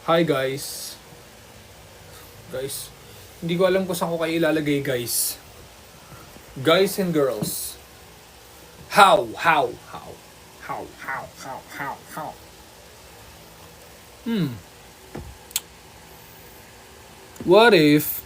Hi guys. Guys, hindi ko alam kung saan ko kayo ilalagay guys. Guys and girls. How? What if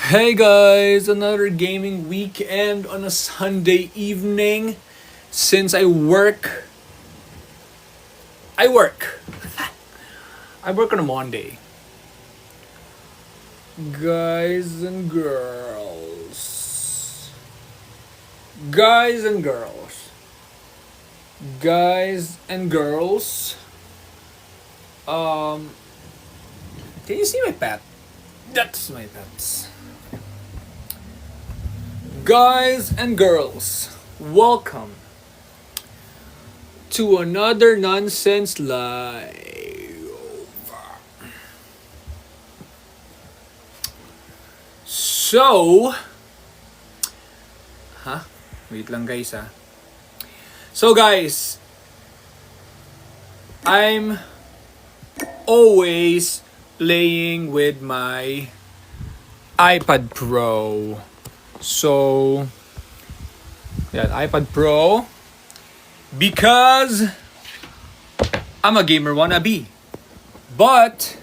Hey guys, another gaming weekend on a Sunday evening. Since I work I work on a Monday. Guys and girls. Guys and girls. Guys and girls. Can you see my pet? That's my pet. Guys and girls, welcome to another nonsense live. So, wait lang guys So guys, I'm always playing with my iPad Pro. So, yeah, iPad Pro because I'm a gamer wannabe. But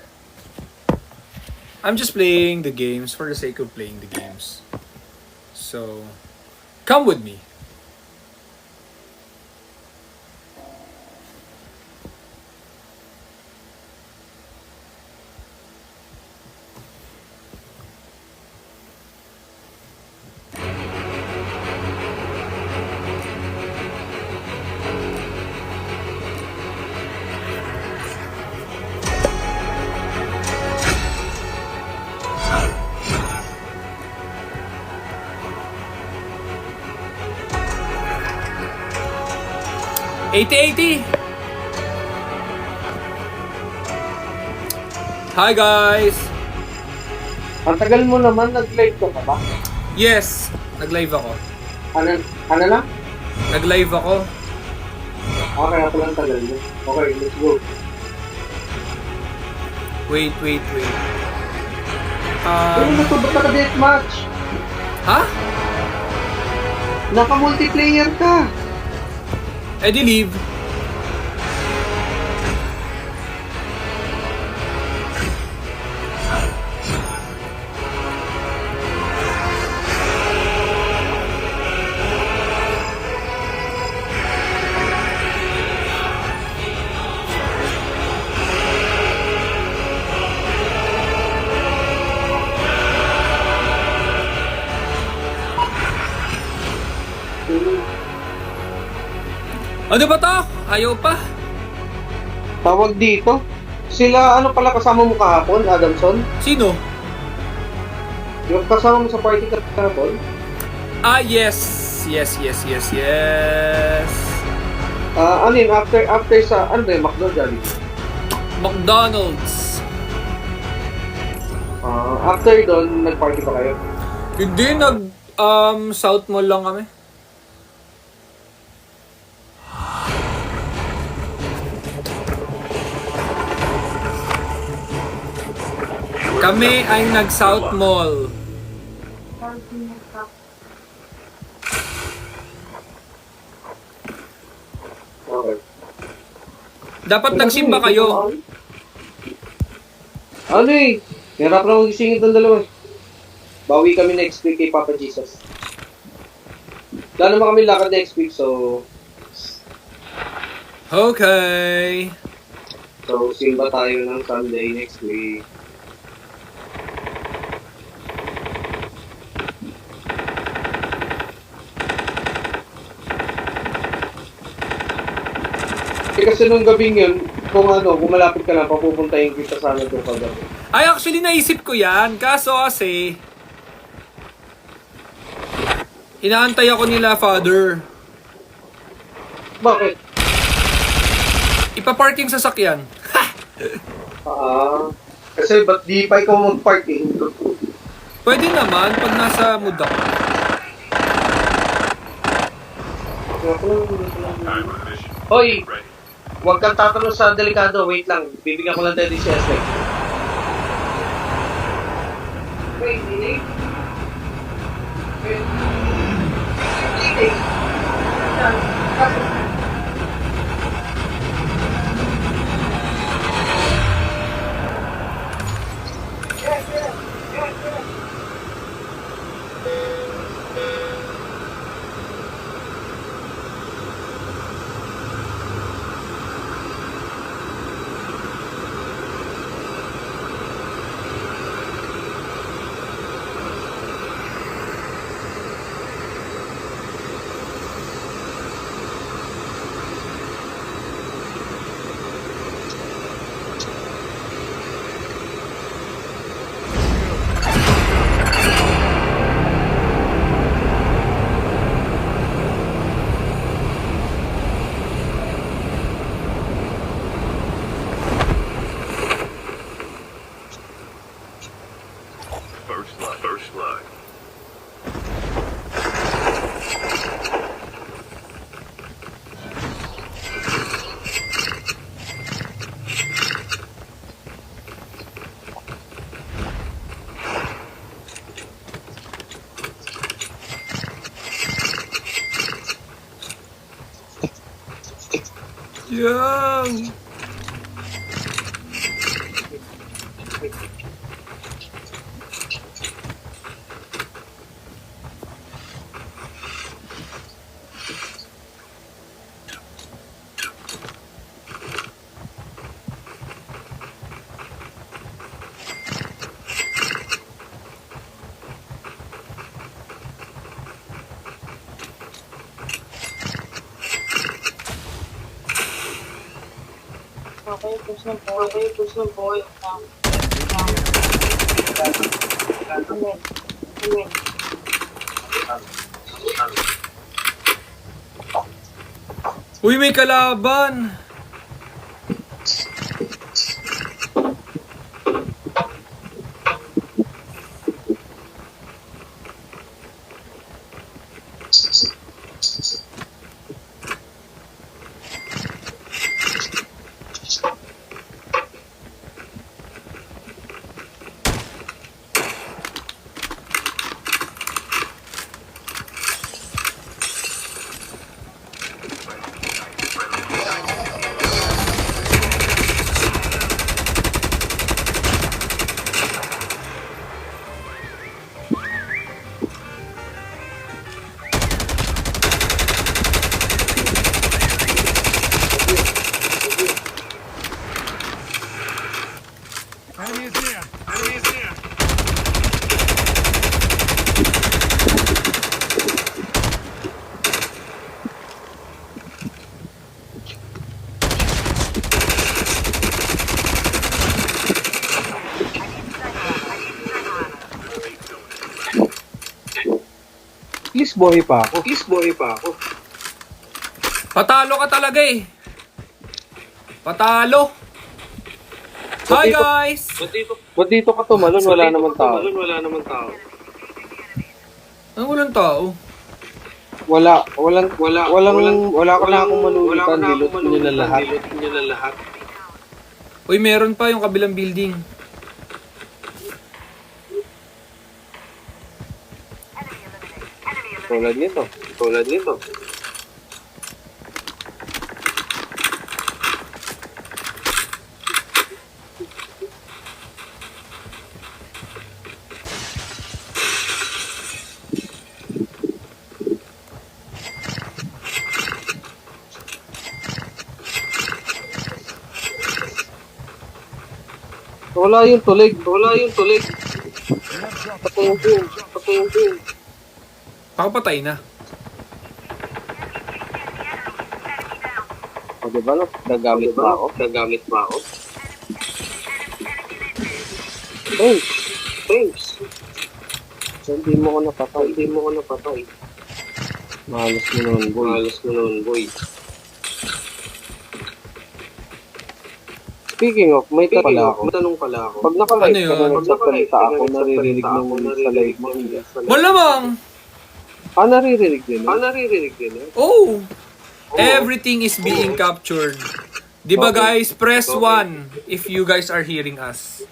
I'm just playing the games for the sake of playing the games. So, come with me. #8080. Hi guys. Ang tagal mo naman, nag-live ka ba? Yes, nag-live ako. Ano na? Nag-live ako. Okay, ako lang tagal mo. Okay, let's go. Wait. Ano na to? Ba't naka-deathmatch? Ha? Naka-multiplayer ka. Di leave. Ano ba to? Ayaw pa. Tawag dito. Sila, ano pala kasama mo kahapon, Adamson? Sino? Yung kasama mo sa party kahapon? Yes. Ano yun, after sa, ano ba yun, McDonald's? McDonald's. After doon, nag-party pa kayo? Hindi, South Mall lang kami. Kami ay nag-South Mall. Okay. Dapat nagsimba kayo. Ano eh? Hirap na magisingin itong dalawa eh. Bawi kami next week kay Papa Jesus. Wala naman kami lakad next week, so... Okay. So, simba tayo ng Sunday next week. Kasi nung gabing yun, kung malapit ka na, papupuntahin kita sana doon kagabi. Ay, actually, naisip ko yan. Kaso kasi, inaantay ako nila, Father. Bakit? Ipaparking sasakyan. Kasi ba't di pa ikaw mag-park eh? Pwede naman pag nasa mood ako. Hoy! Huwag kang tatanong sa delikado. Wait lang. Bibigyan ko lang tayo si SX. Wait, hindi? First blood. Yang! Okay, push na po. Okay, push na po. Amen. Amen. Uy, may kalaban! Please buhay pa ako. Please buhay pa ako. Patalo ka talaga eh. Patalo. Hi guys! Ba't dito ka tumalon? Wala naman tao. Wala naman tao. Ang walang tao. Wala ka na akong manulitan. Dilot nila lahat. Uy, meron pa yung kabilang building. Tulad nito. Wala yung tulig. Patungin. Pakapatay na. O diba no? Gagamit ba ako? Thanks. So, hindi mo ko napatay. Mahalas mo noon, boy. Speaking of, may tanong pala ako. Pag naka-live Ano ka yun? na nagsasalita ako, naririnig mo sa live mo. Hindi. Malamang! Naririnig din. Oh! Everything is being captured. Di ba guys? Press 1 if you guys are hearing us.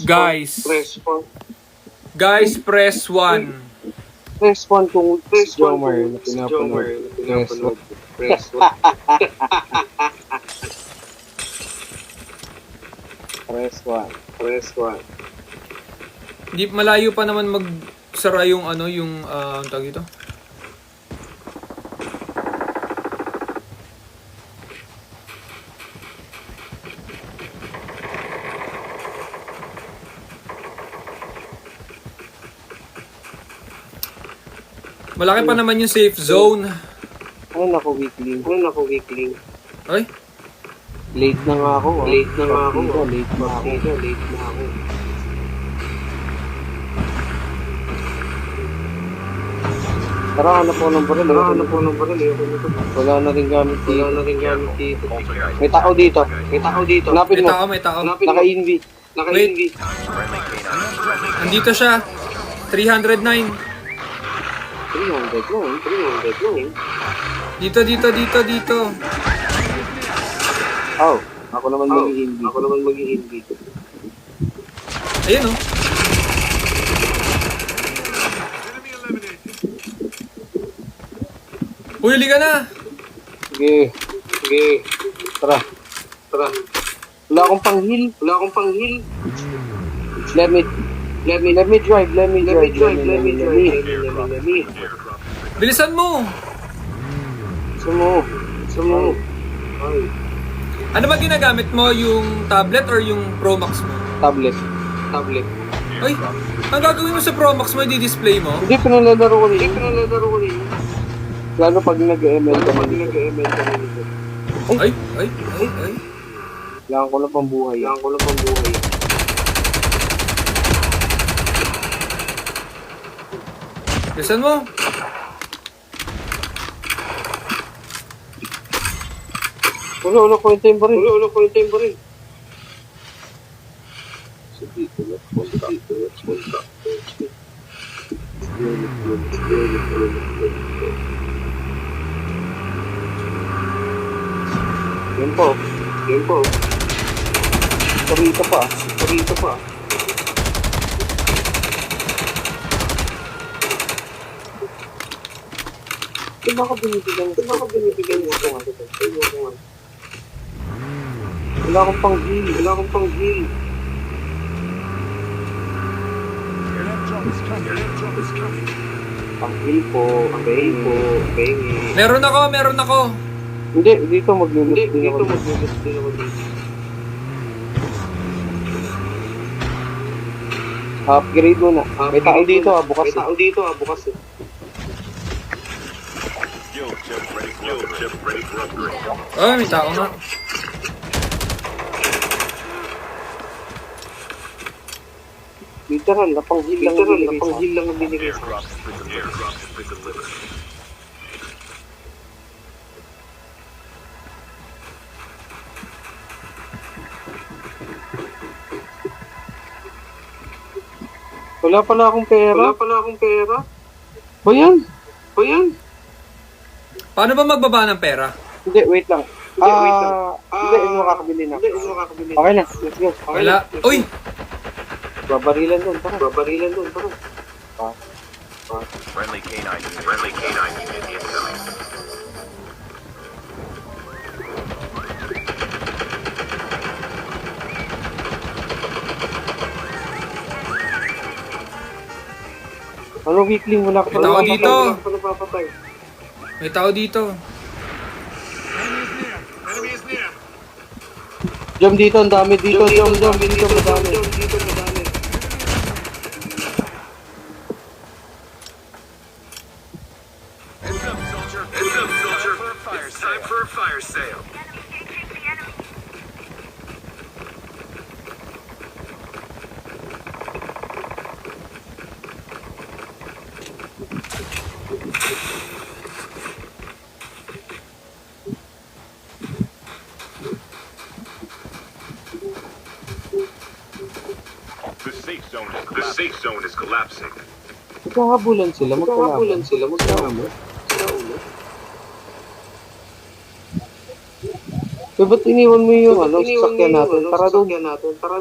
Guys. Guys, press 1. Press 1 kung Jomar na pinapanood. Press 1. Press 1. Di malayo pa naman magsara yung ano, yung ang tawag dito. Malaki pa naman yung safe zone. Ano nako weekling? Ay, Late na nga ako. Late na ako. Tara, hanap po ng baril. Wala na rin gamit dito. May tao dito. Hanapin mo. may tao. Naka-invi. Wait. Andito siya. 309. 300 lang. Dito. Oh, ako naman mag-i-invi. Ayun oh. Huli ka na. Sige. Tara. Wala akong pang-heal. Let me drive. Bilisan mo. Sumo. Ano ba ginagamit mo? Yung tablet or yung Pro Max mo? Tablet. Ay, ang gagawin mo sa Pro Max mo, i-display mo? Hindi, pinalalaro ko rin. Lalo pag nag-ML kami. Ay. Kailangan ko na pang buhay. Bilisan mo. Ulo ko yung baril. Yan po. Parito pa. Diba ka binibigyan mo ako nga? Wala akong pang-heal. Pang-heal po. Meron ako. Hindi, dito maglulus din ako. Upgrade mo na. May tao dito, bukas. Ay, may tao nga. Literal, napang-heal lang ang binigay sa akin. Wala pala akong pera. Ba yan? Paano ba magbaba ng pera? Hindi, wait lang. Hindi, makakabili na. Okay na, let's go. Wala. Uy! Babarilan doon, tara. Friendly canine unit incoming. Ano weekly mo na May tao dito. napapatay? May tao dito. Jump dito, ang dami dito. Jump dito, madami. Heads up, soldier. It's time for a fire sale. safe zone is collapsing. Magkakabulan sila, magkakabulan. Eh, ba't iniwan mo yung sasakyan natin? Tara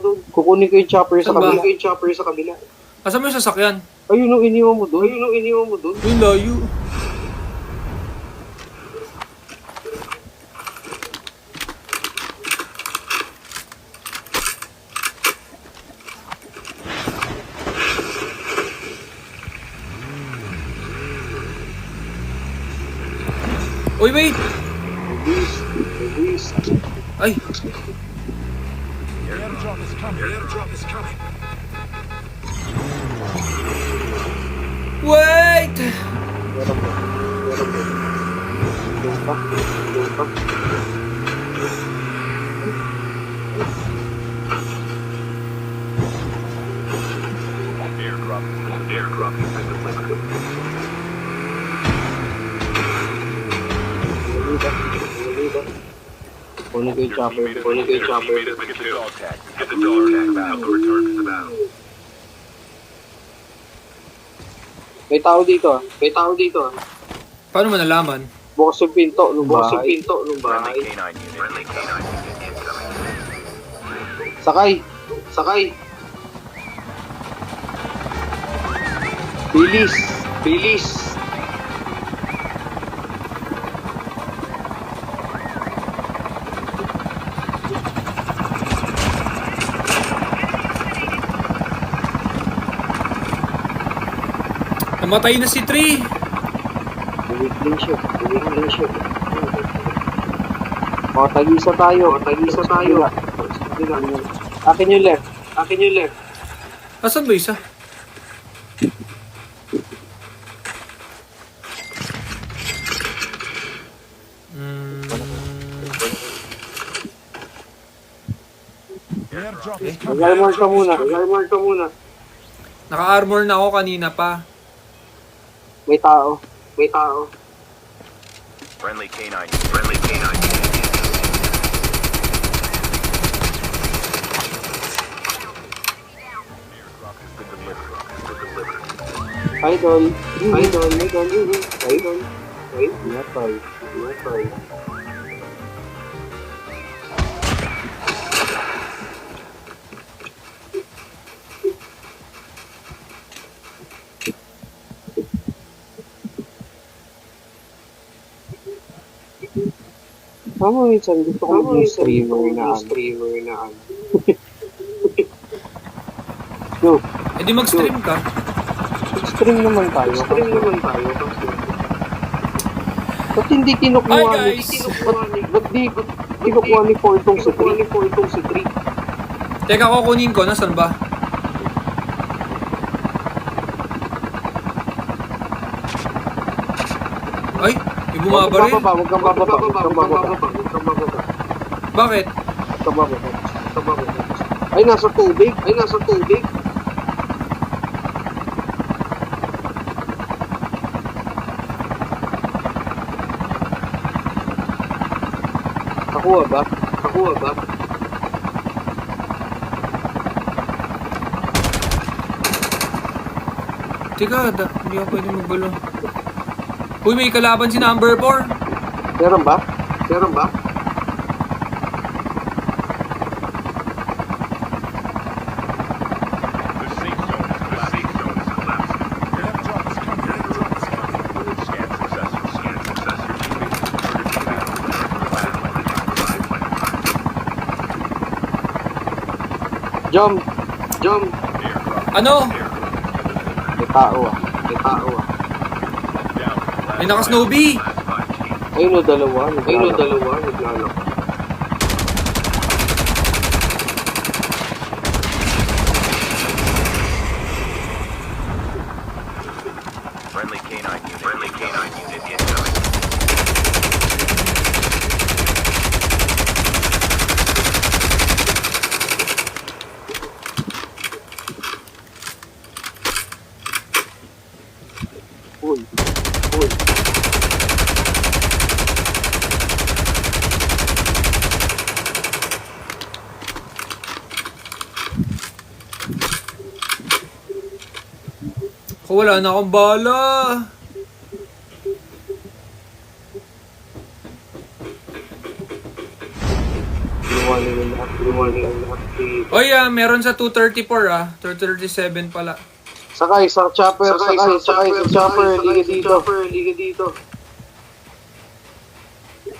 doon. Kukunin ko yung chopper sa Saan ba? kabila. Asan mo yung sasakyan? Ayun yung iniwan mo doon. Uy, layo. Uy, wait! Ay! Your airdrop is coming. Wait! Doon pa. Airdrop has been delivered. Kunin ko yung chopper. Teammate has been killed. Get the dog tag back. Help return to the battle. May tao dito ah. Paano mo nalaman? Bukas yung pinto nung bahay. Friendly canine unit incoming. Sakay. Bilis. Namatay na si Tree! Weakling shot. O, tagisa tayo. Akin yung left. Asan ba isa? Mag-armor ka muna. Naka-armor na ako kanina pa. May tao. Friendly canine unit. Airdrop has been delivered. Idol. Ingatay. Tama minsan gusto ko maging streamer na Yo, Eh di mag-stream ka. stream naman tayo. Ba't hindi kinukuha Hi, ni... guys! Ba't di kinukuha ni Fortong si 3? Teka, kukunin ko. Nasaan ba? Ay, may bumabaril. Huwag kang bababa. Bakit? Ay, nasa tubig. Nakuha ba? Teka, hindi ako pwede magbalo. Uy, may kalaban si number 4. Meron ba? The safe zone is collapsing. Your airdrop is coming. Scan successful. Your teammate has returned to the battle. Jump. Airdrop. Ano? May tao ah. Down. May naka-snowbee. Ayun o, dalawa. Naglalak. Friendly canine unit incoming. Uy. Wala na akong bala. Ginawa nila lahat. Oy, meron sa 234 237 pala. Sakay sa chopper, sakay sa chopper, liga dito.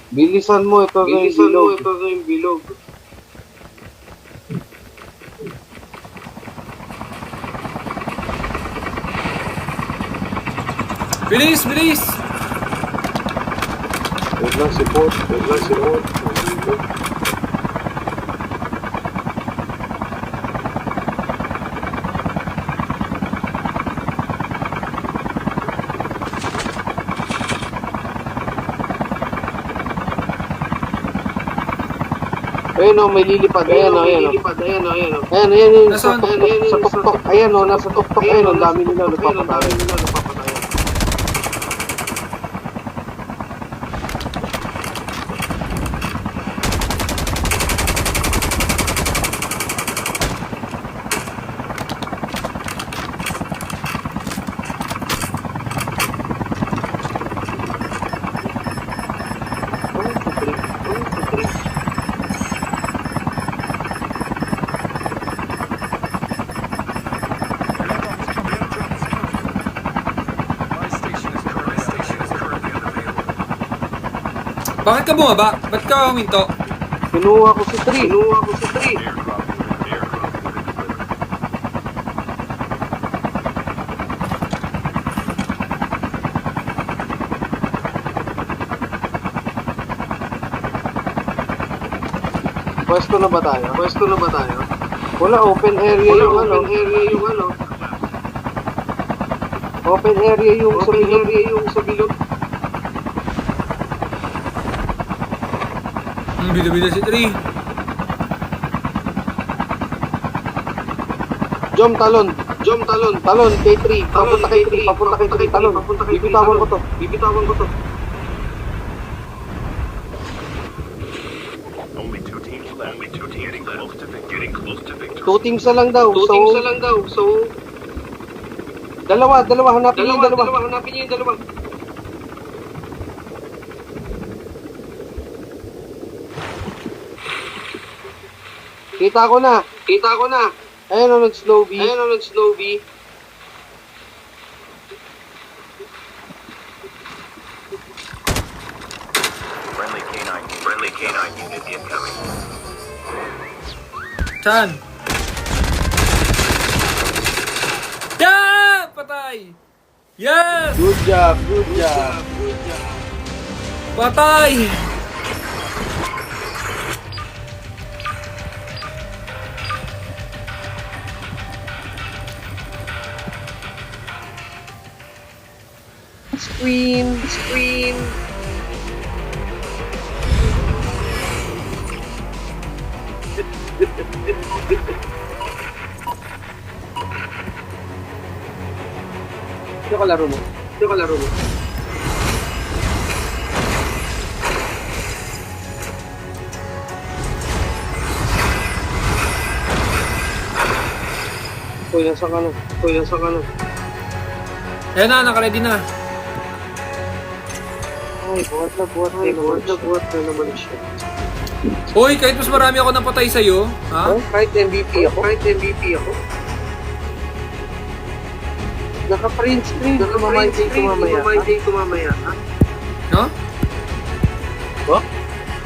Bilisan mo, ito na yung bilog. Bilis, bilis! Wait lang si Port. Ayun o, may lilipad. Ayan o. Ayan. Nasaan? Sa tuktok. Ayan o, nasa tuktok. Ayan o, dami nila. Nagpapatay. Bakit ka bumaba? Ba't ka huminto? Kinuha ko si 3. Pwesto na ba tayo? Wala, open area yung ano. Open area yung sa bilog. Bida-bida si 3. Jom talon, K3, papunta kay 3, talon. Bibitawan ko to. Only two teams left. Getting close to victory. 2 teams na lang daw. So dalawa, hanapin niyo yung dalawa. Kita ko na. Ayun o, nag-slow B. Friendly canine unit incoming. Saan? Yeah! Patay! Yes! Good job. Patay! Scream. Ito kalaro mo. Uy, nasa ka na. Ayan na, nakaready na. Ay, buhat na naman siya. Uy, kahit mas marami ako napatay sa'yo, ha? Kahit MVP ako. Naka-print screen. Mamay ko mamaya. No?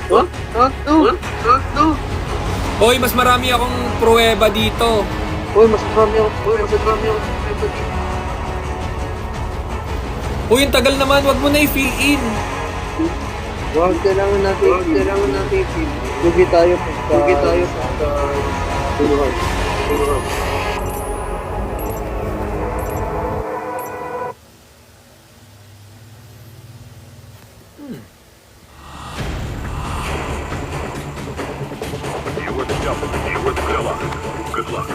No? Uy, mas marami akong pruweba dito. Uy, mas marami ako. Uy, yung tagal naman, wag mo na i-fill in. Huwag kailangan natin i-fill. Lugi tayo pagka tuluhan. You were the jump. You were the gorilla. Good luck.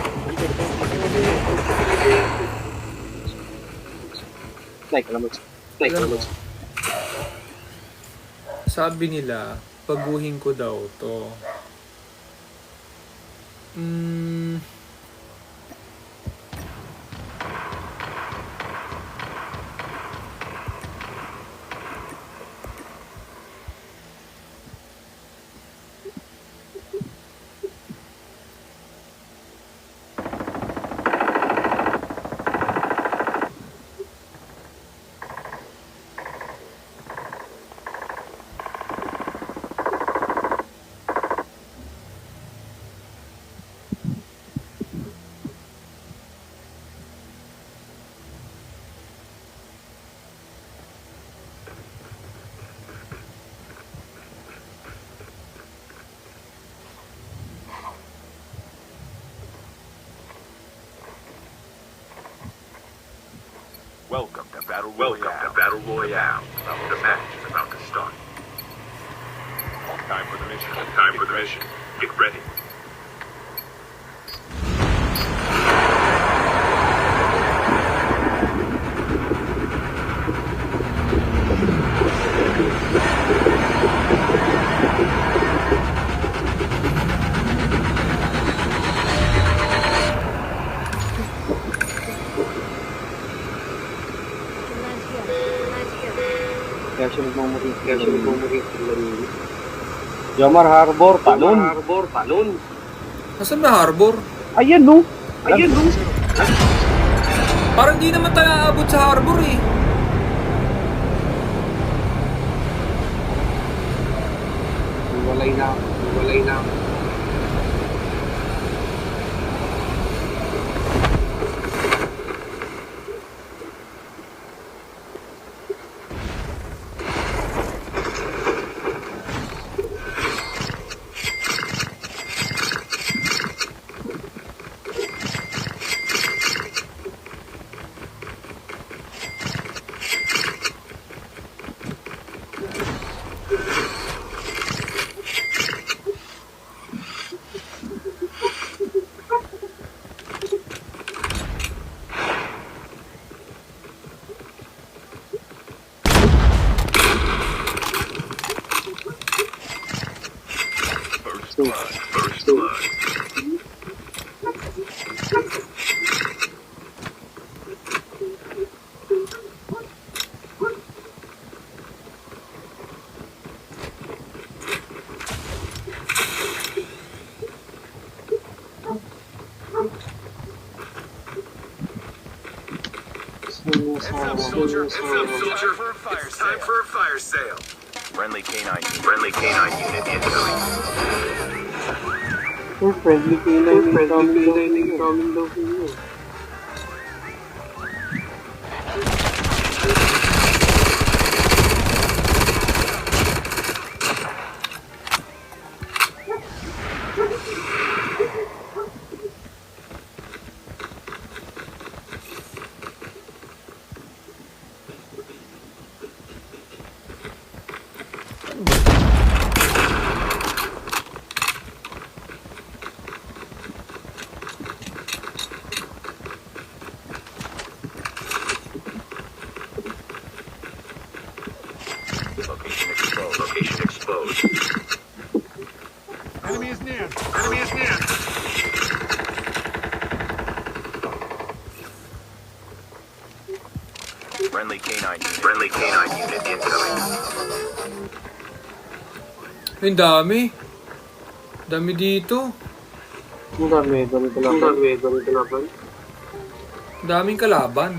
Like, alam mo. Sabi nila, baguhin ko daw to. Welcome to Battle Royale. The match is about to start. Time for the mission. Get ready. Kaya siya nagmamaging Jamar Harbor, talon. Nasaan na harbor? Ayan no. Parang di naman tayo aabot sa harbor eh. Walay na. First blood. Soldier. It's time for a fire sale. Friendly canine unit incoming. Friendly canine coming daw po. Location exposed. Enemy is near. Friendly canine unit incoming. Ang dami. Dami dito. Ang dami kalaban. Daming kalaban.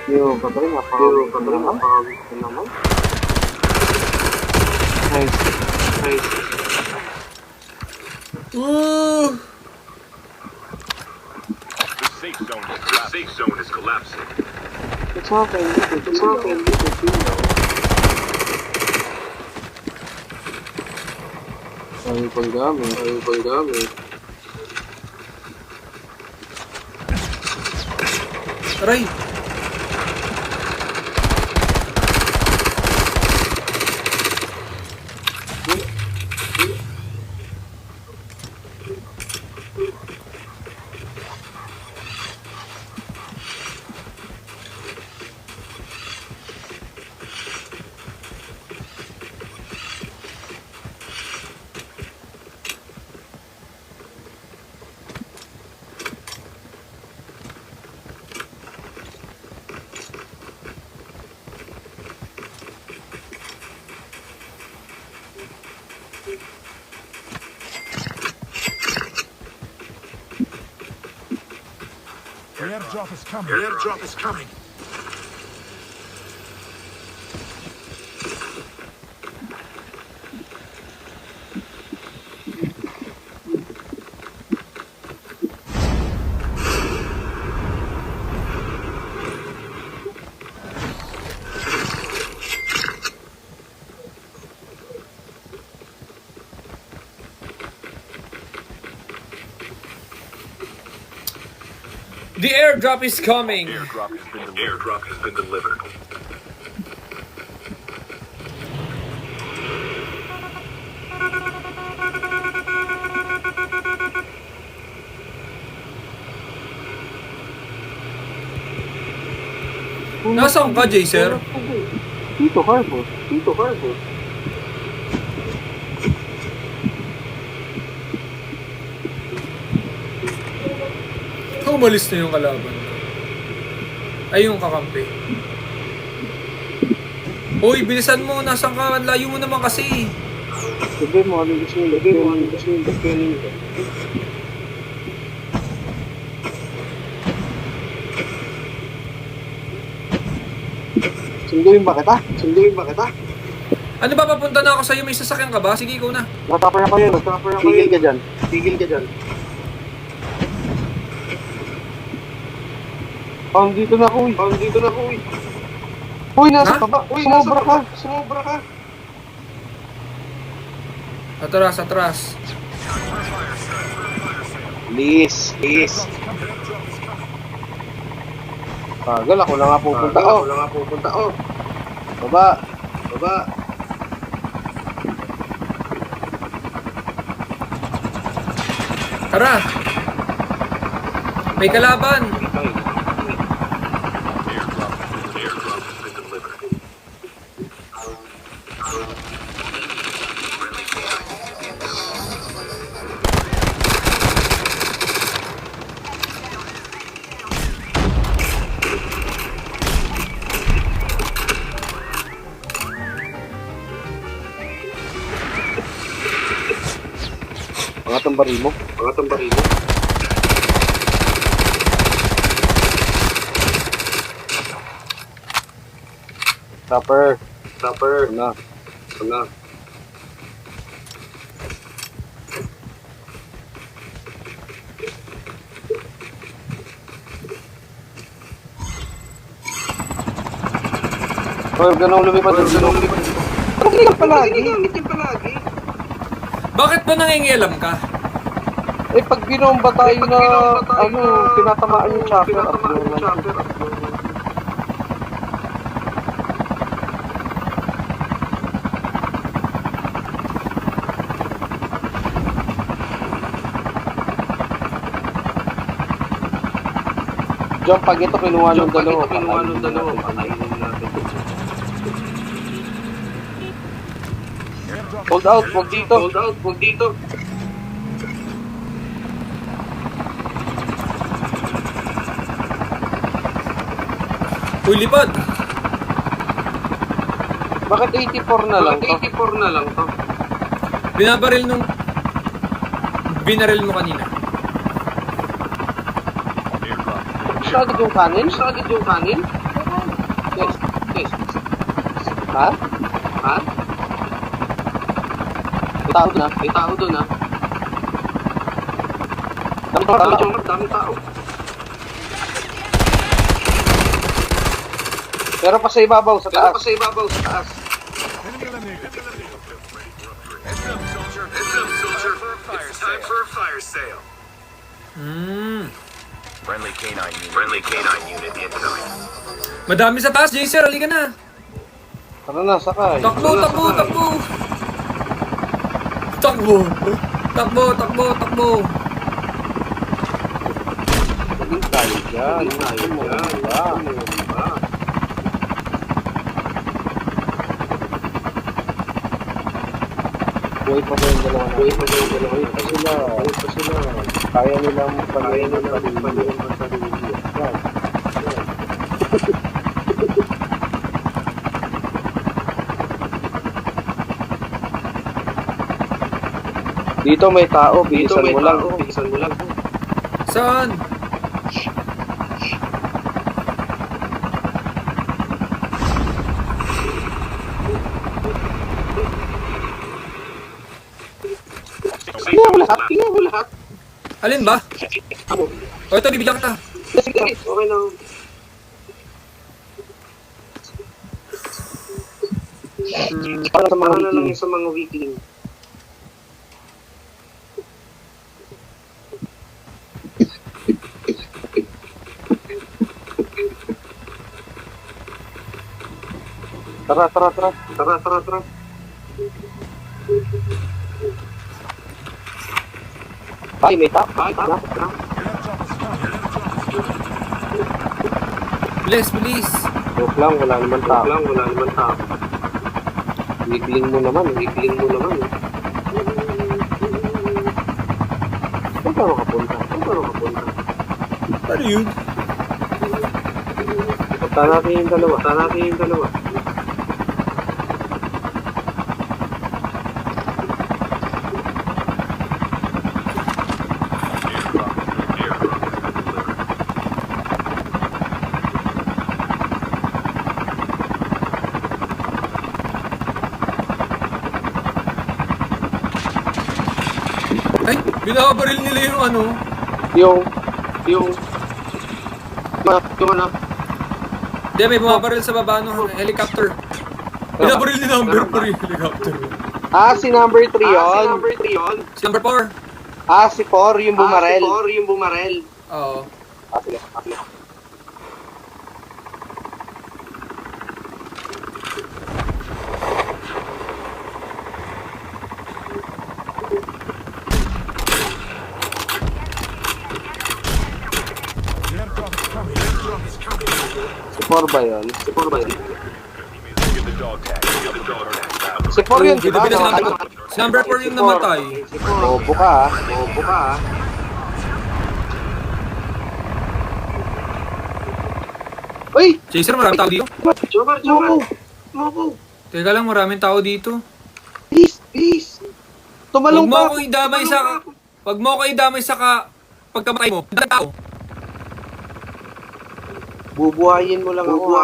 Yo, kapag napakagod naman. Nice. Ooh! The safe zone is collapsing. It's okay. Ay, pagdami. Aray! The airdrop is coming. The airdrop is coming. Airdrop has been delivered. Nasaan ka, Jaser? Dito, Harbor. Dito, Harbor. Umalis na yung kalaban ko. Ay, yung kakampi. Uy, bilisan mo. Nasaan ka? Layo mo naman kasi. Sabi mo, ano gusto nyo? Sabi mo, ano gusto nyo? Sunduin ba kita? Sunduin ba kita? Ano ba, papunta na ako sa'yo? May sasakyan ka ba? Sige, ikaw na. Natapper ako yun. Tigil ka dyan. Tigil ka dyan. Dito na, uy. Dito na, uy. Uy, nasa Ha? baba. Uy, sumobra ka. Sumobra ka. Atras, atras. Please. Tagal, ako lang nga pupunta. Ako lang nga pupunta. Baba. Baba. Tara. May kalaban. Airdrop has been delivered. Friendly canine unit incoming. Pangatang baril mo. Pangatang baril mo. Topper. Wala. Huwag ganun lumipad. Hindi ka palagi. Bakit ba nangingialam ka? Eh, pag binomba tayo na, tinatamaan yung chopper. Diyan, pag ito kinuha ng dalawa, patayin natin. Hold out, wag dito. Uy, lipad. Bakit 84 na lang to? Binaril mo kanina. Airdrop. Gusto agad yung kanin? Yes. Ha? May tao doon ah. Dami tao. Pero pa sa ibabaw, sa taas. Heads up, soldier. It's time for a fire sale. Friendly canine unit incoming. Madami sa taas, Jaser. Halika na. Tara na, sakay. Takbo. Galing tayo dyan. Buhay pa ba yung dalawa na? Buhay pa sila. Kaya nilang palayan ng sarili. Yan. Dito may tao, bilisan mo lang. Saan? Tingnan mo lahat. Alin ba? O, ito, bibigyan kita. Okay lang. Para sa mga weakling. Tara. Ay, may tap. Bilis, bilis. Joke lang, wala naman tap. Wigling mo naman. Saan ka makapunta? Ano yun? Punta natin yung dalawa. Ay, binabaril nila yung ano. Yung ano? Hindi, may bumabaril sa baba ng helicopter. Binabaril ni number 4 yung helicopter. Ah, si number 3 yun. Si number 4. Ah, si 4 yung bumarel. Oo. Sige. Si 4 ba yun? Get the dog tag. Si 4 yun, di ba? Bida si number 4 yung namatay. Bobo ka, ah. Uy! Chaser, maraming tao dito. Moko! Teka lang, maraming tao dito. Please! Tumalong Huwag mo pa! akong idamay sa... Huwag mo ako idamay sa pagkamatay mo. Dala tao. Bubuhayin mo lang ako.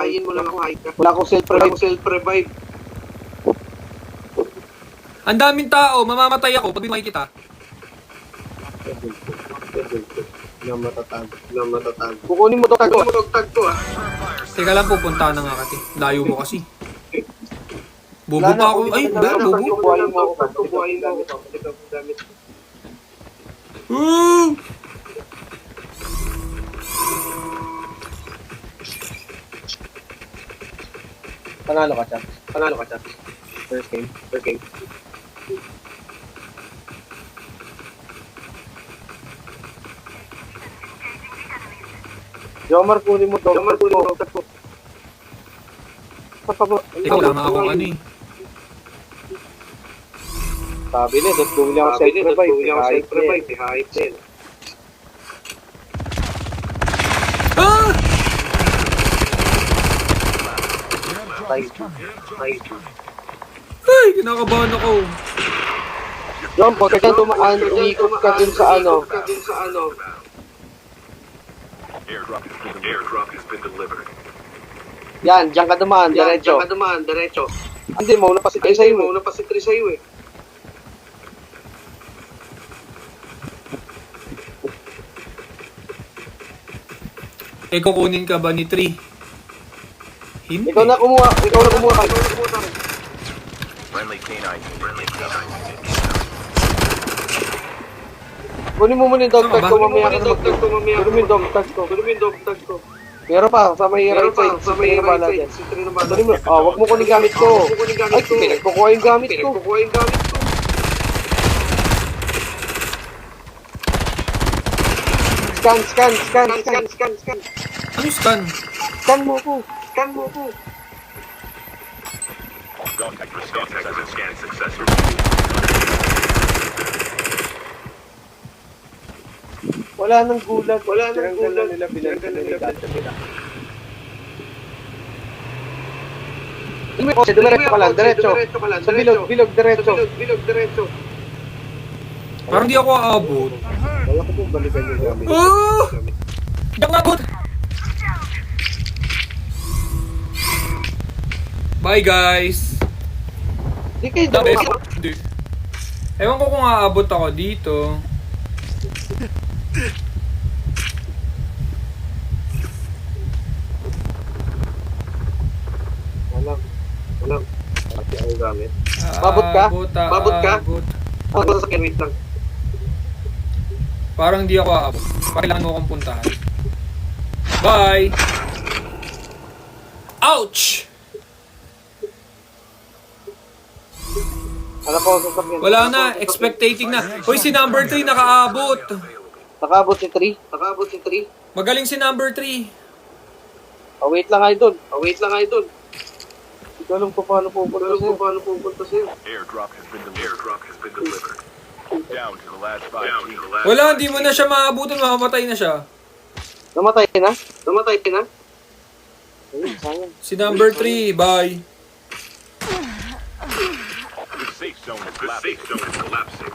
Wala akong self-revive. Ang daming tao, mamamatay ako pag di makikita. Namatatab. Kukunin mo to tag to, ah. Teka lang, pupunta na nga kasi. Layo mo kasi. Bobo pa ako. Ay, bobo. Bubuhayin mo ako. Woo! Panalo ka, Chap. First game. Jomar, kunin mo to. Teka, wala nga akong ano eh. Sabi niya, doon bumili ako self-revive. Kahit din. Ah! Ay, kinakabahan ako. Jom, pag ka tumaan, uikot ka dun sa ano. Airdrop has been delivered. Yan, diyan ka dumaan, diretso. Hindi, mauna pa si Trey sa'yo eh. Eh, kukunin ka ba ni Tree? Hindi. Ikaw na kumuha ka. Friendly canine. Kunin mo muna yung dog tag Ano ba? ko, mamaya ka na Kunin mo yung dog tag ko. Meron pa, sa may right side. Si Trey na bala dyan. Kunin mo, wag mo kunin gamit ko. Ay, pinagkukuha yung gamit ko. Scan. Ano scan? Scan mo ko. Dog tag for scan successful. Wala nang gulag. Nila pinagkalitan. Diretso ka lang. Sa bilog, diretso. Parang di ako aabot. Wala ko pong balikan yung gamit. Oh! Di ako aabot! Bye guys! Di kayo Dabi. dalawa. Hindi. Ewan ko kung aabot ako dito. Walang. Pati ang gamit. Babot ka? Babot ka? Aabot. Ako sa wait lang. Parang di ako aabot. Kailangan mo akong puntahan. Bye! Ouch! Alam ko, sasakyan. Wala na, expectating na. Hoy, si number 3 nakaabot. Nakaabot si 3. Nakaabot si 3. Magaling si number 3. Oh, wait lang, idol. Oh, wait lang, idol. Hindi ko alam kung paano pupunta sa'yo. Airdrop has been delivered. Airdrop has been delivered. Down to the last 5 teams. Wala, hindi mo na siya maabutan, mamamatay na siya. Namatay na? Namatay na? Ayun, sayang. Si number 3, bye. The safe zone is collapsing.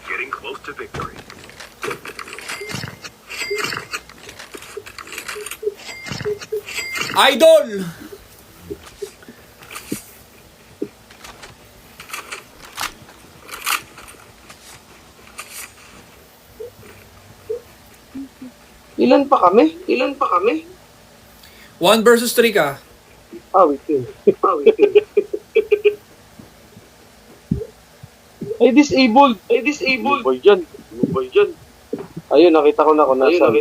Getting close to victory. Idol! Ilan pa kami? 1 versus 3 ka. Wait yun. Ay, disabled. Ano ba dyan? Ayun, nakita ko na kung nasa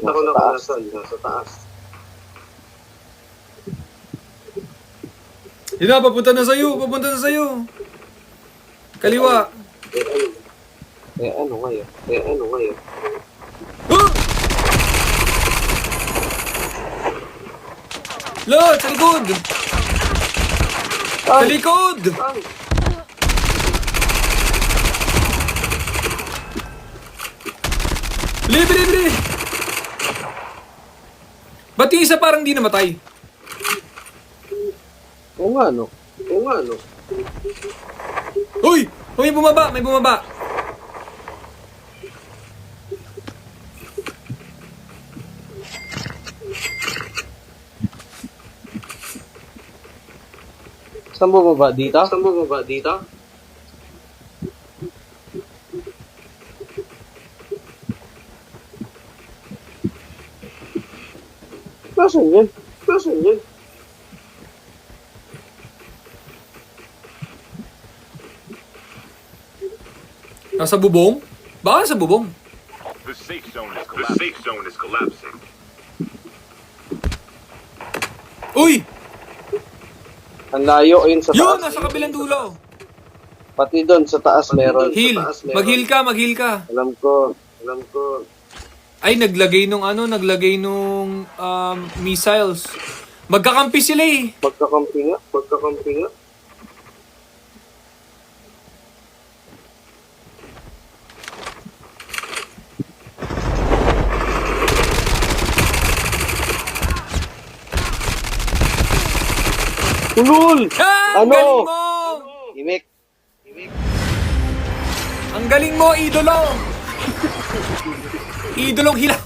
taas. Yun na, papunta na sa'yo. Kaliwa. Ano ngayon? Huh! Lot, sa likod! Sa likod! Bili! Ba't yung isa parang di namatay? Oo nga, no? Uy! May bumaba! Saan bumaba? Dito? Nasaan yan? Nasa bubong? Baka nasa bubong. The safe zone is collapsing. Uy! Ang layo, ayun sa Yun! taas. Nasa kabilang dulo! Pati doon, sa taas meron. Heal! Mag-heal ka! Alam ko. Ay, naglagay nung missiles. Magkakampi sila eh. Magkakampi nga. Ulul! Ah, ang Ano? galing mo! Imik. Ang galing mo, idolo! Idolong hila.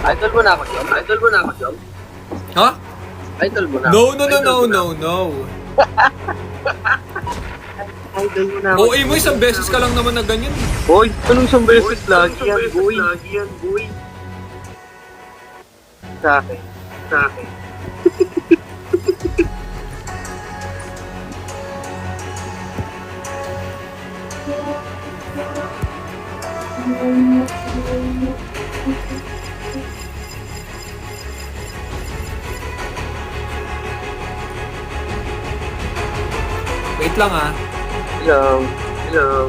Idol mo na ako, Jom. Ha? Idol mo na. No. Idol mo na. OA mo, isang beses ka lang naman na ganyan. Hoy, anong isang beses lagi yan, boy? Sa akin. Wait lang ah. Hello.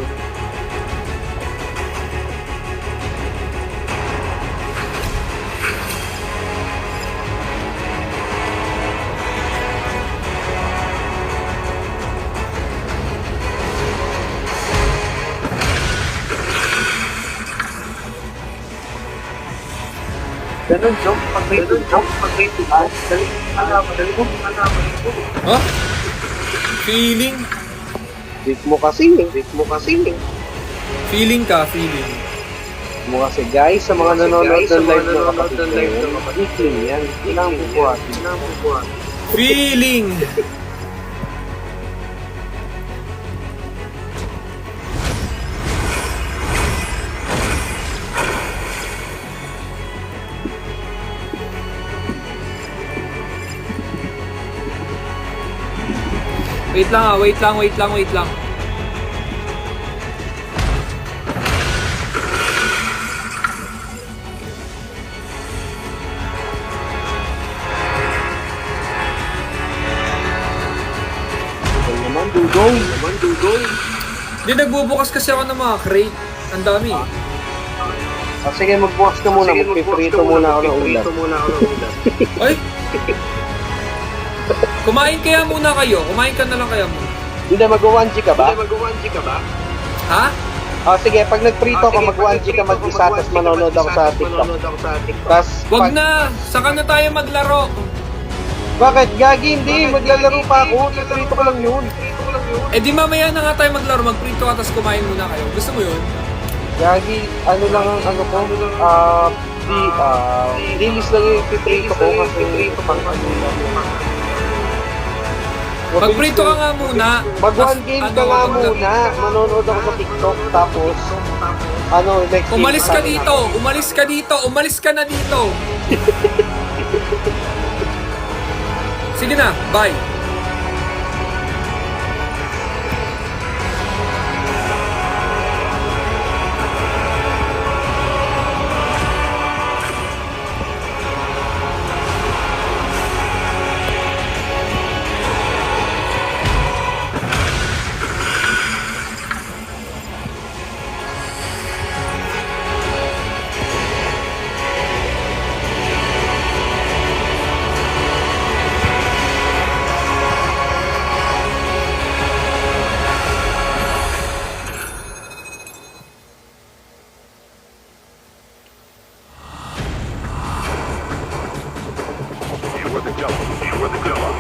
Ganun, Jom. Pag may tumaas, dali mo. Ha? Feeling? Weak mo kasi. Feeling ka. Mo kasi guys, sa mga nanonood ng live ng kapatid ko, yan. Kailangan bubuhatin. Feeling! Wait lang ah, wait lang. Ito naman, dudong. Di nagbubukas kasi ako ng mga crate. Ang dami. Sige, magbukas ka muna. Magpiprito muna ako ng ulam. Ay! Kumain kaya muna kayo. Kumain ka na lang kaya muna. Hindi, mag-1G ka ba? Ha? Sige, pag nagprito ka, mag-1G ka mag-isa, tapos manonood ako sa TikTok. Tapos, Wag na! Saka na tayo maglaro. Bakit? Gagi, hindi. Maglalaro pa ako. Piprito ko lang yun. Eh di mamaya na nga tayo maglaro. Magprito ka tapos kumain muna kayo. Gusto mo yun? Gagi, ano lang ang ano ko, dilis lang yung piprito ko kasi pang ano lang yun. Magprito ka nga muna. Mag-one game ka nga muna. Manonood ako sa TikTok, tapos, next game. Umalis ka dito. Umalis ka na dito. Sige na, bye. You were the double.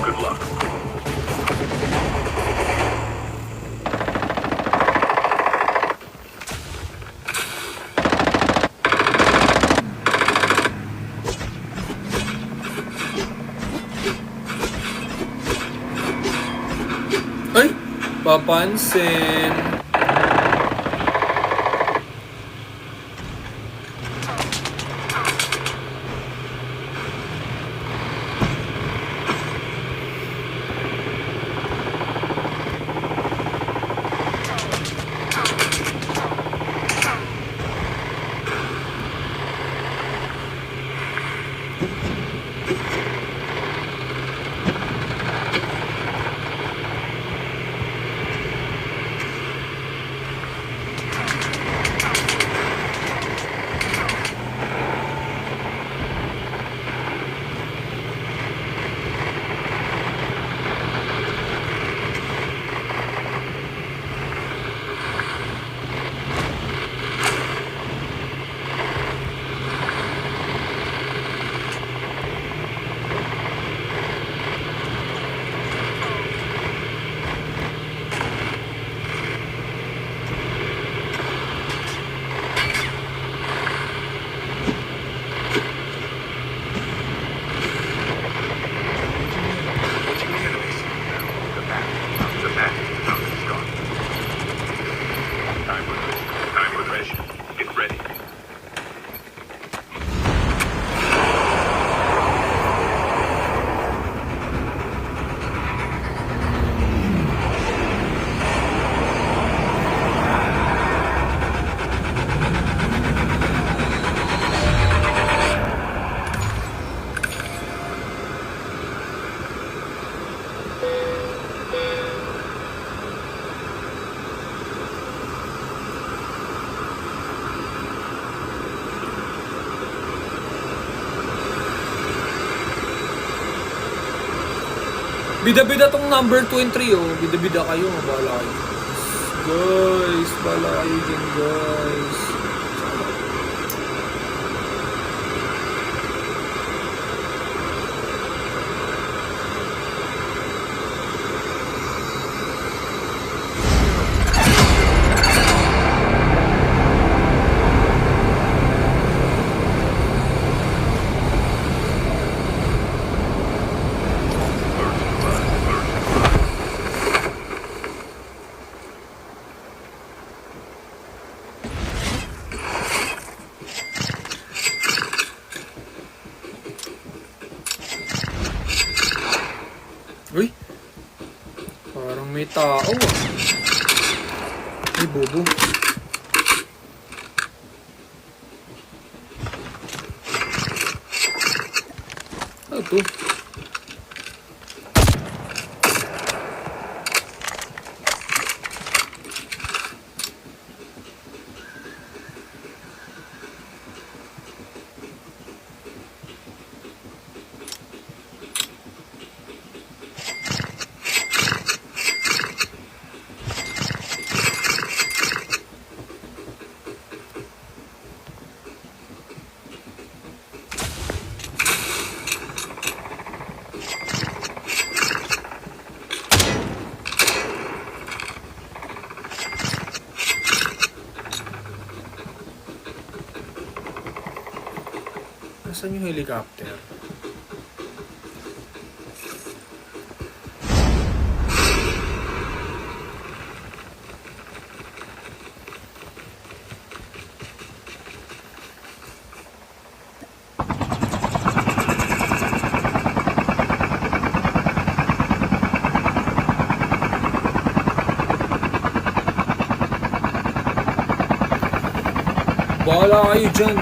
Good luck. Ay, papansin. Time for mission. Get ready. Bida-bida tong number 2 and 3 oh. Bida-bida kayo. Bahala kayo. Guys, bahala kayo dyan guys. Uy, May tao. Ay, bobo. Ano to? Nasaan yung helicopter? Bahala kayo dyan.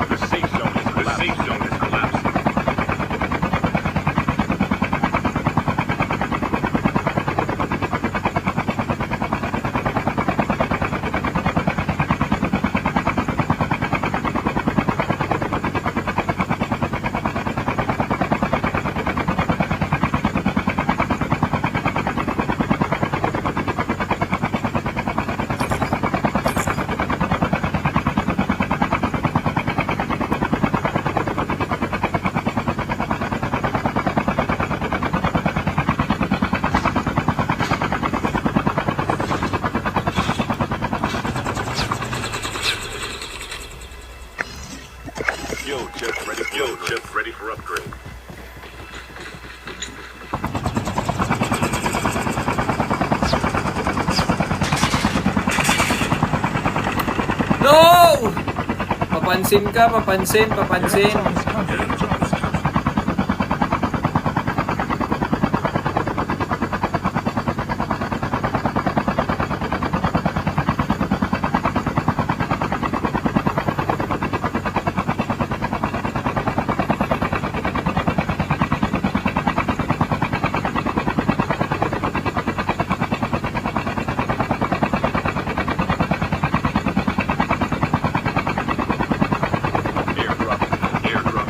The safe zone is collapsing. Yo, chip ready for upgrade. No! Papansin ka, papansin, papansin. Airdrop. Airdrop.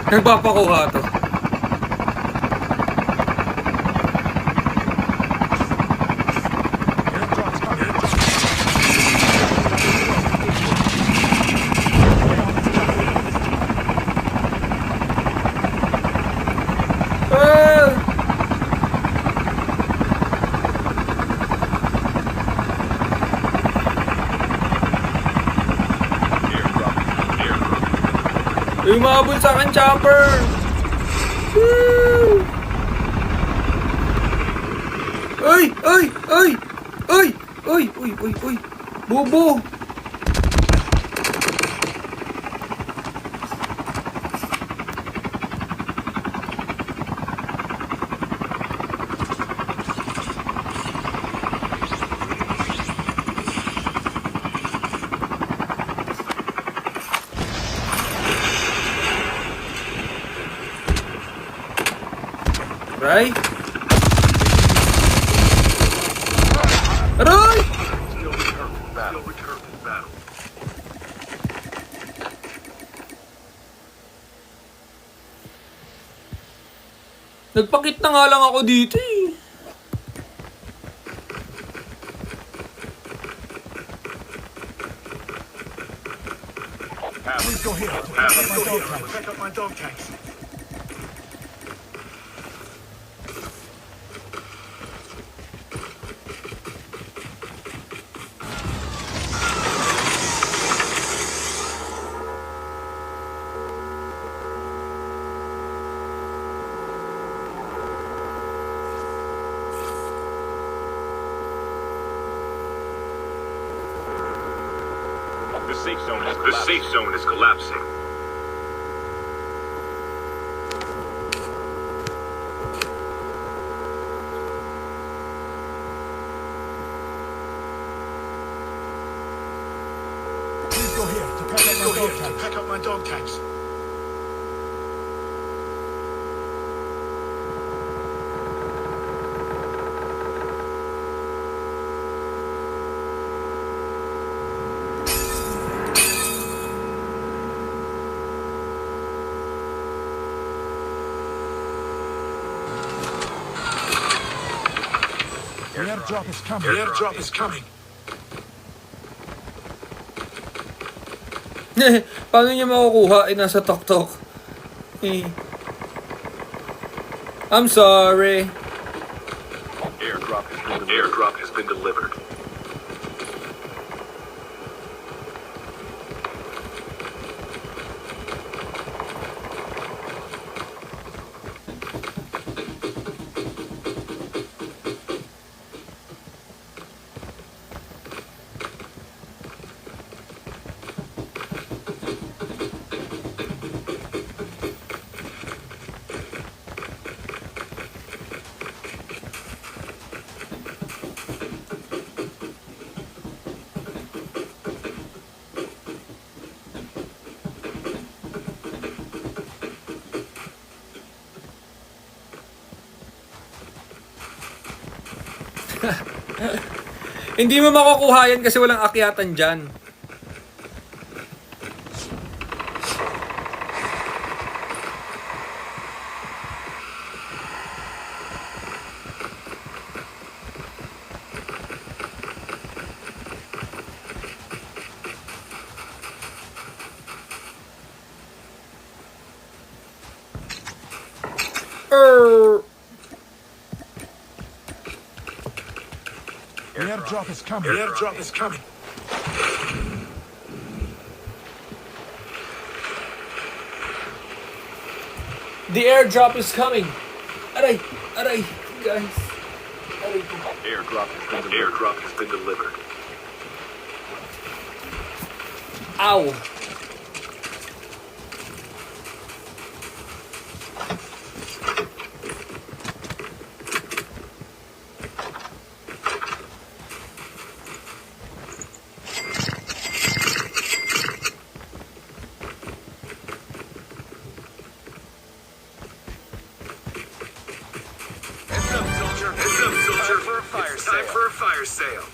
Nagpapakuha to. Airdrop's coming. Ah! Yung mabul sa akin, chopper! Woo! Ay! Ay! Ay! Ay! Ay! Uy! Uy! Uy! Bobo! Aray! Aray! Nagpakit na nga lang ako dito eh. Please go here. Pick up my dog tags. The safe zone is collapsing. Please go here to pick up my dog tags. The airdrop is coming. The airdrop is coming. Paano niya makukuha? Eh, nasa tok-tok. Eh. I'm sorry. Airdrop has been delivered. Hindi mo makukuha yan kasi walang akyatan dyan. The airdrop is coming. The airdrop is coming. The airdrop is coming. Aray, aray, guys. Aray ko. Airdrop has been delivered. Ow. Time for a fire sale.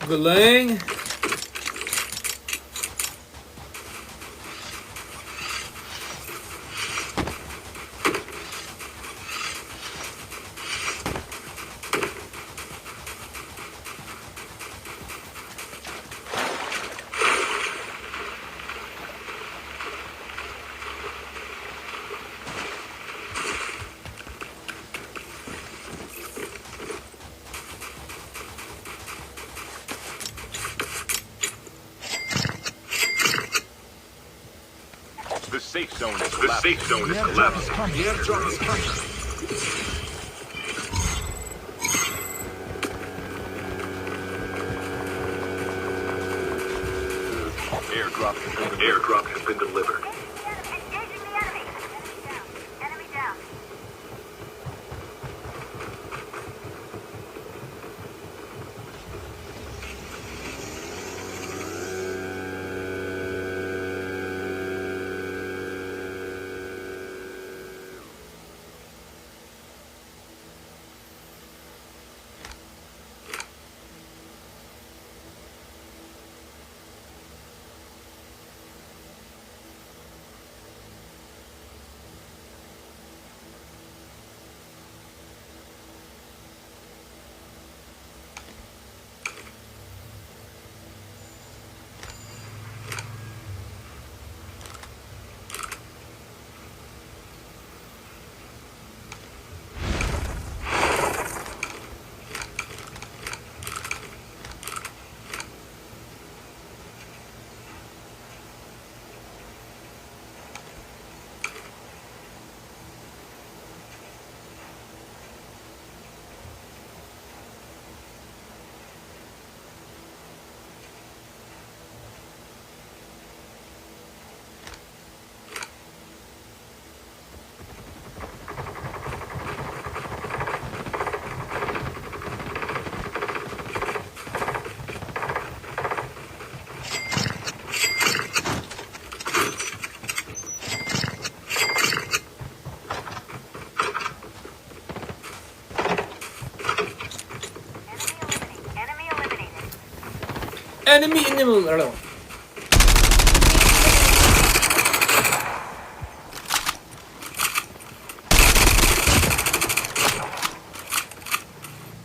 Galing. The safe zone is The collapsing. safe zone is collapsing. The airdrop is coming. Airdrop has been delivered. Engaging the enemy. Enemy down. Enemy in the...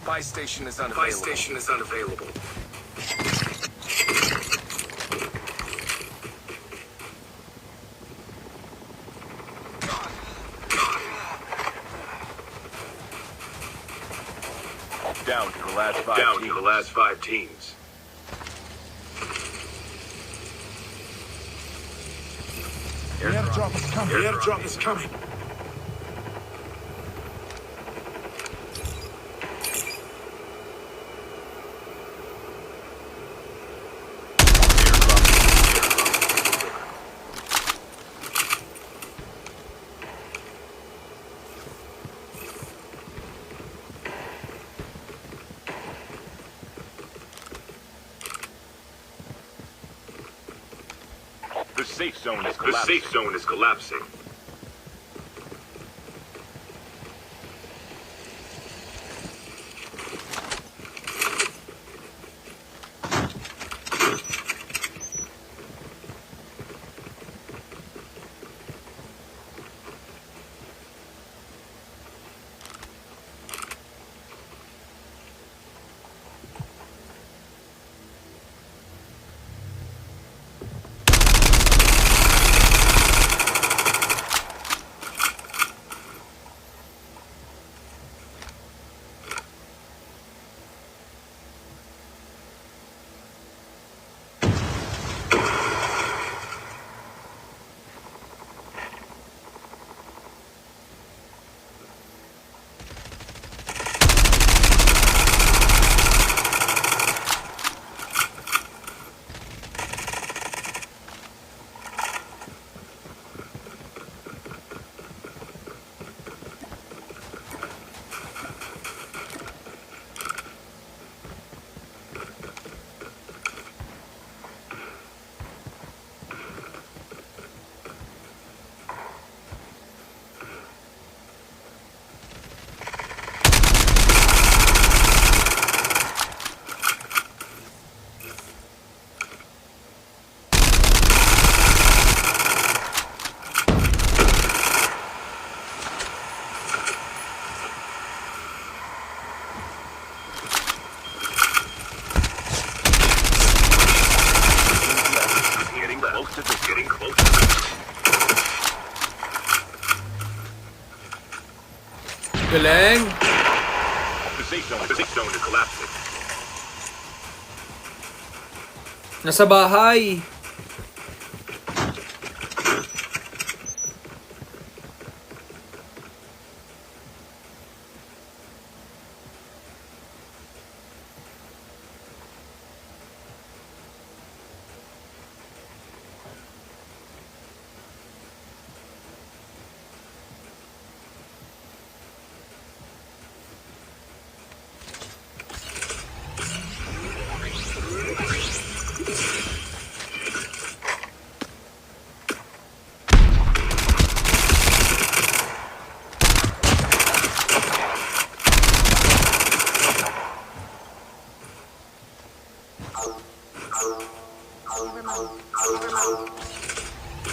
Buy station is unavailable. Buy station is unavailable. Down to the last five Down teams. to the last 5 teams. Airdrop is coming. Airdrop is coming. The safe zone is The collapsing. safe zone is collapsing. Galing. The safe zone The safe zone is collapsing. Nasa bahay.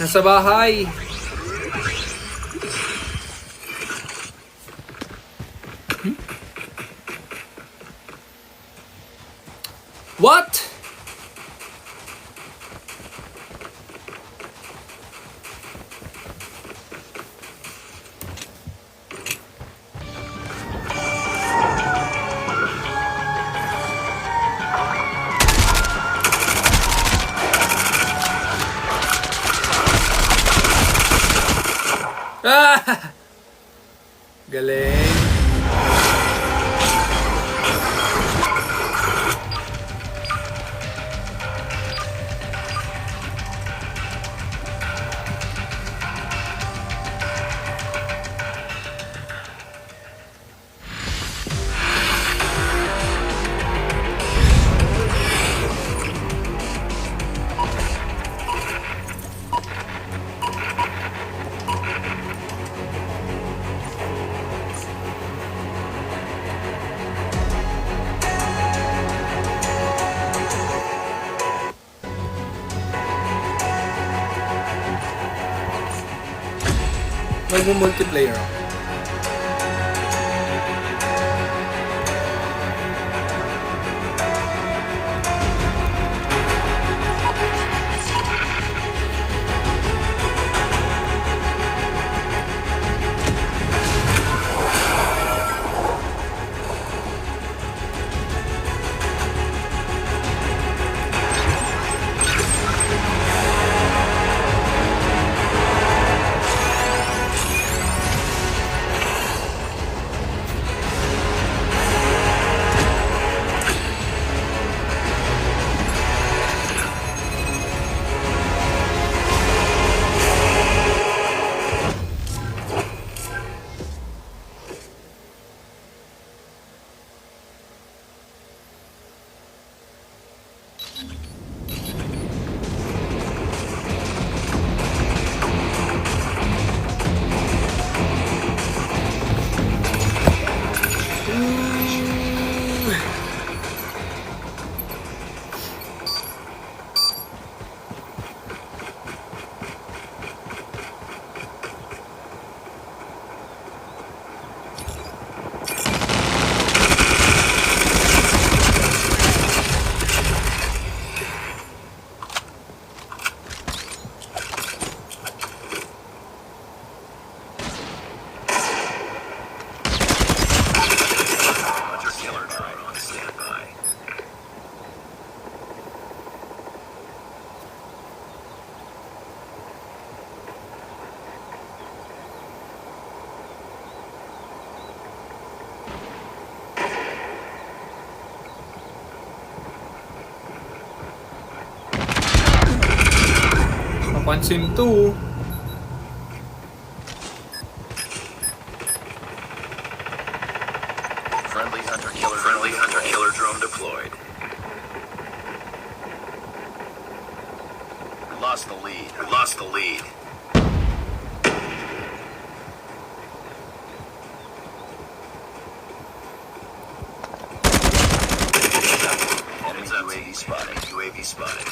Nasa bahay. What? Ah! Galing. Mag-multiplayer ako. Hunter-killer drone on standby. Napansin to. Friendly hunter-killer drone deployed. We lost the lead. Enemy UAV spotted. UAV spotted.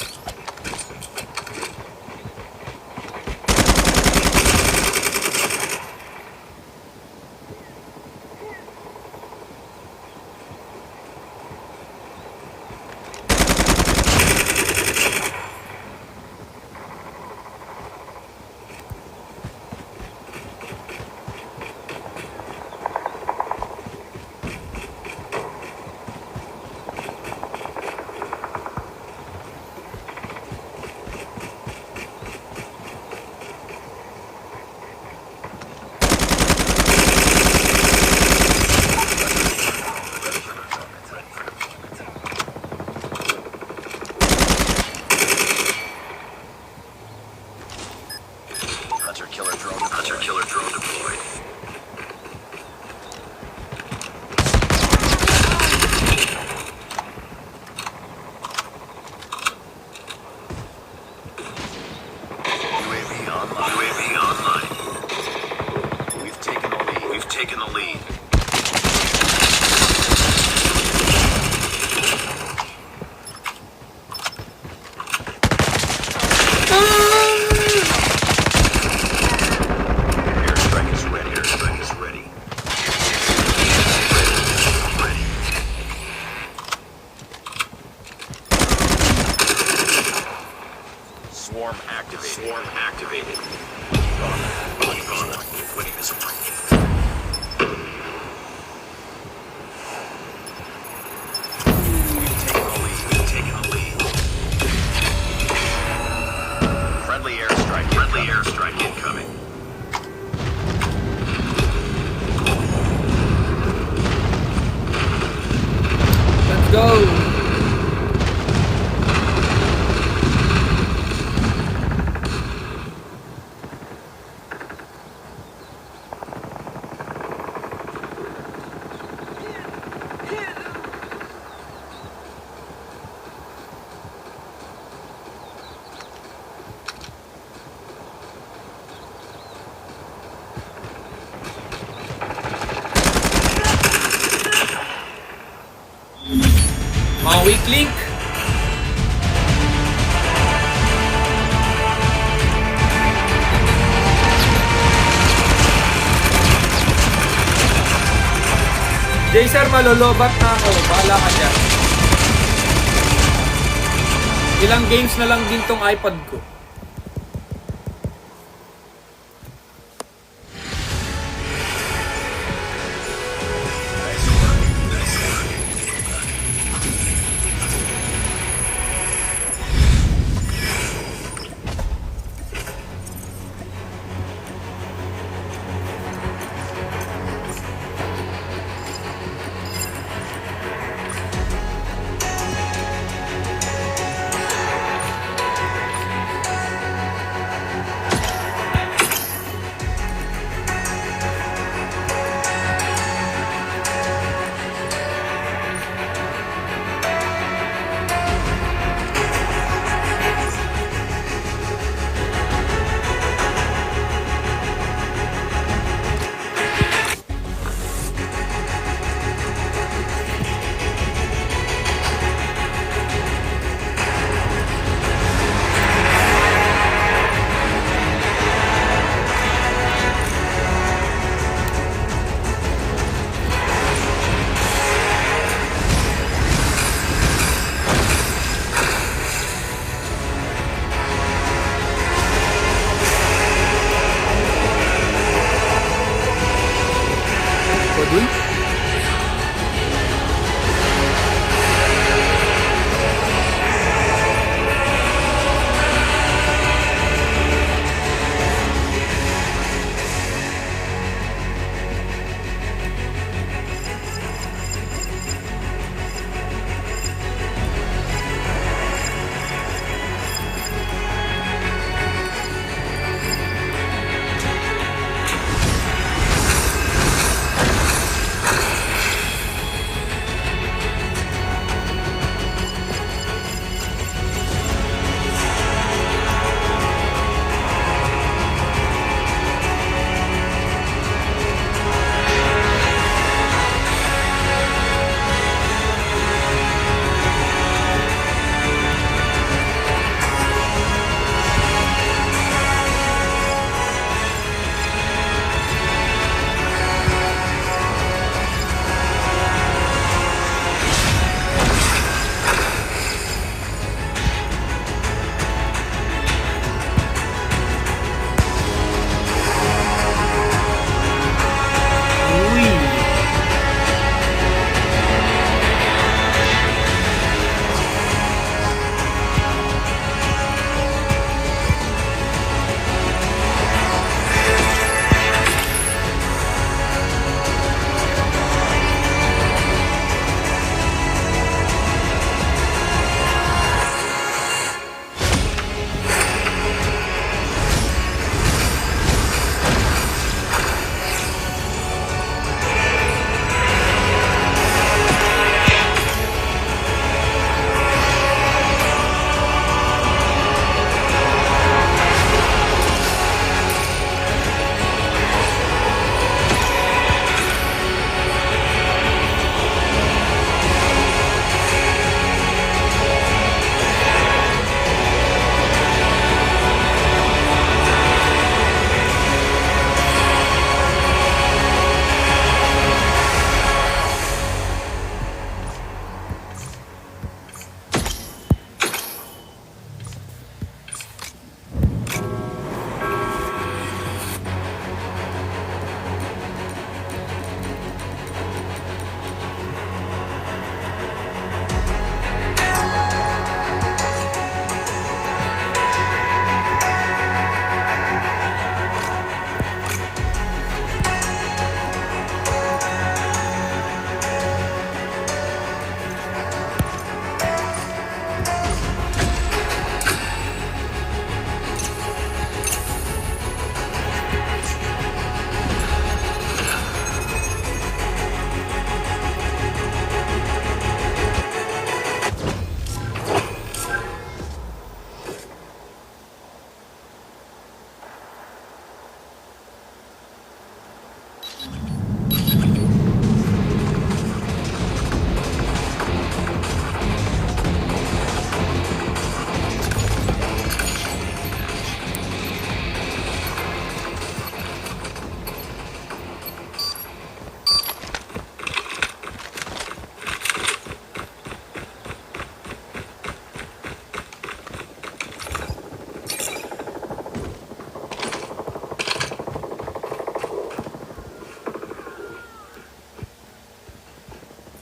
Swarm activated. Keep on. Winning this one. We've taken the lead. Friendly airstrike incoming. Let's go! Mga weak link. Jaser, malolobat na ako. Bahala ka dyan. Ilang games na lang din tong iPad ko.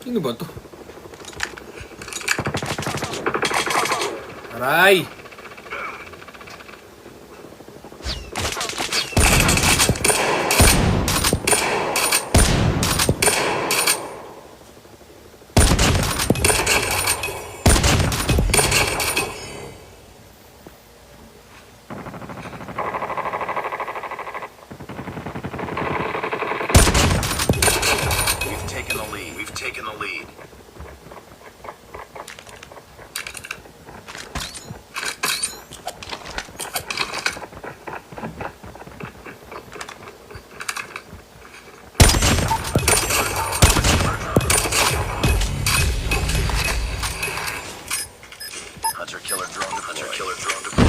Sino ba to? Aray! We've taken the lead. We've taken the lead. Hunter killer drone deployed. Hunter killer drone deployed.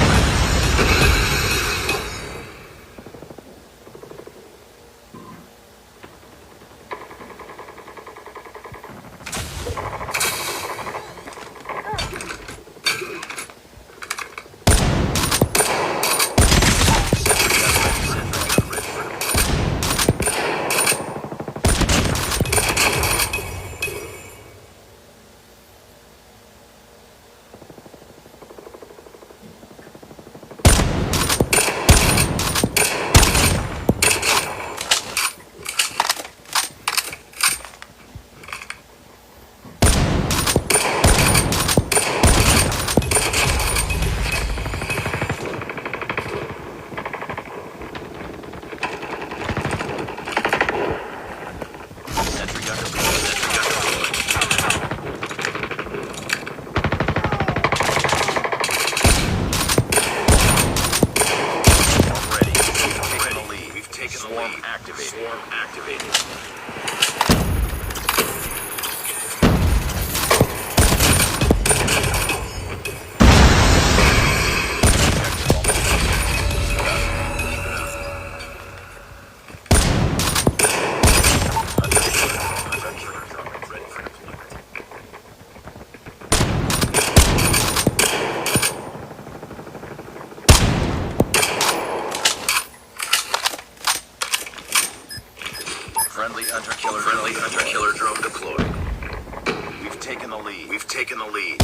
Sentry gun deployed. Sentry gun deployed. Swarm ready. We've taken the lead. We've taken the lead. Activated. Swarm activated. Hunter killer drone ready for deployment. Friendly hunter killer drone deployed. We've taken the lead. We've taken the lead.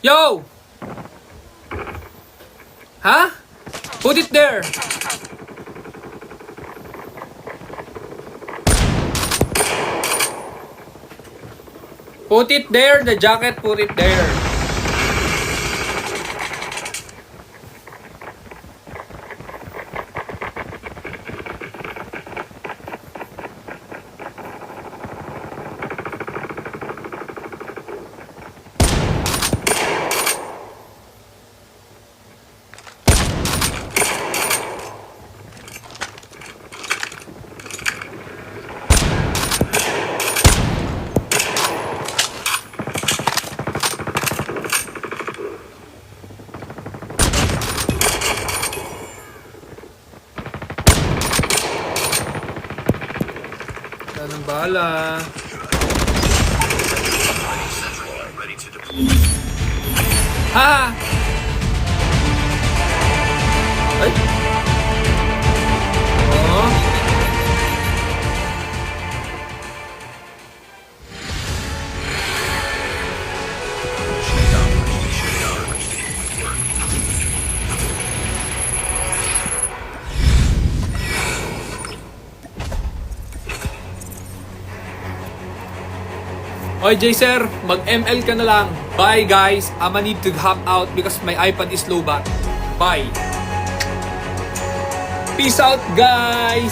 Yo! Huh? Put it there! Put it there, the jacket, put it there. Anong bahala? Ready to deploy. Ha! Ay! Oh! Oy, J-Sir, mag-ML ka na lang. Bye, guys. I'ma need to hop out because my iPad is low bat. Bye. Peace out, guys.